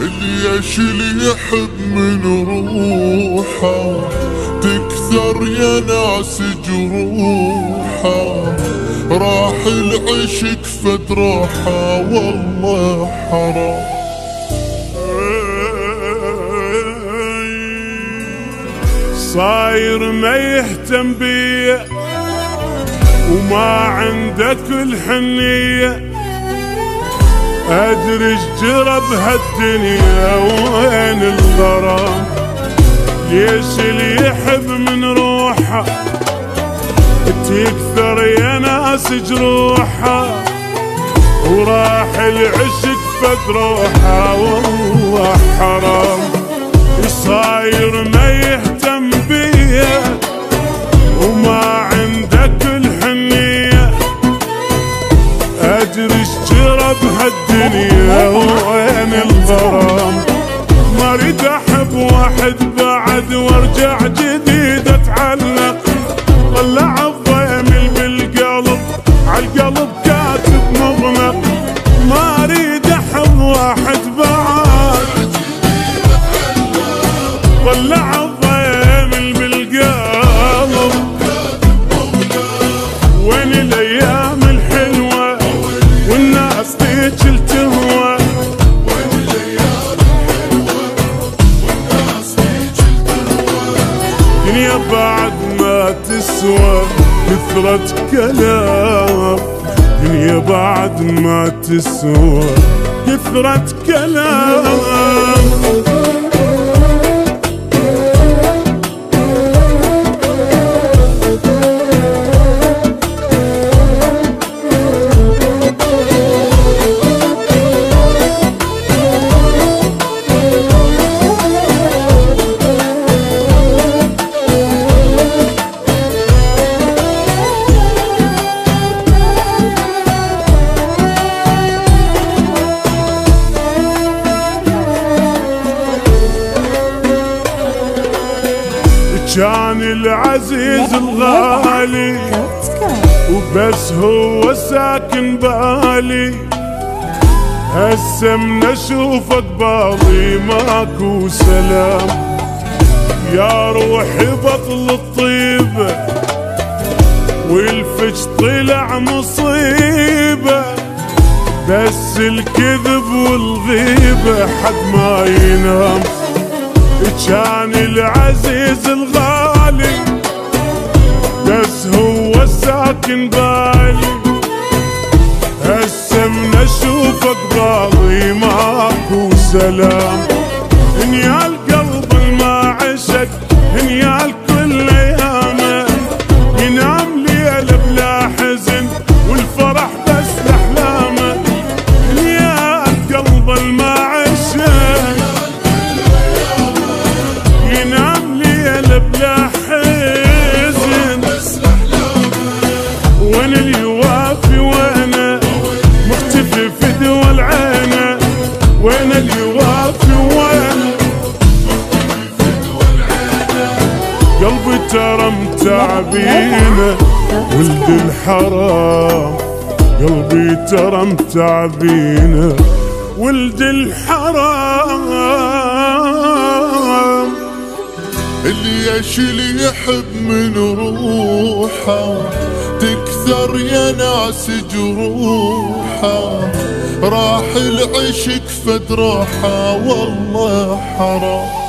ليش اللي يحب من روحه تكثر يا ناس جروحه، راح العشق فد راحه والله حرام. صاير ما يهتم بيه وما عندك الحنية، أدري جرى بهالدنيا وين الغرام. ليش اللي يحب من روحه تكثر يا ناس جروحه، وراح العشق فد روحه والله حرام. صاير ما يهتم بيه وما عندك الحنية، أدري جرى بهالدنيا وين الغرام. ما اريد احب واحد بعد وارجع جديد اتعلق، طلع الضيمل بالقلب عالقلب كاتب مغلق. ما اريد احب واحد بعد طلع الضيمل بالقلب. وين الايام الحلوه والناس ذيك التهوى، دنيا بعد ما تسوى كثرة كلام، دنيا بعد ما تسوى كثرة كلام. كان العزيز الغالي وبس هو ساكن بالي، هسه من اشوفك باضي ماكو سلام. يا روحي بطل الطيبة والفج طلع مصيبة، بس الكذب والغيبة حد ما ينام. كان العزيز الغالي بس هو ساكن بالي، هسه من اشوفك باضي ماكو سلام. هنيا القلب الما عشق هنيا الكل ايامه، ينام ليله بلا حزن والفرح بس لاحلامه. هنيا القلب الما عشق ينام ليله بلا حزن، وين اللي يوافي وانا مختفي في دول عينه. وين اللي يوافي وانا قلبي ترى متعبينه ولد الحرام، قلبي ترى متعبينه ولد الحرام. ليش اللي يحب من روحه تكثر يا ناس جروحه، راح العشق فد راحه والله حرام.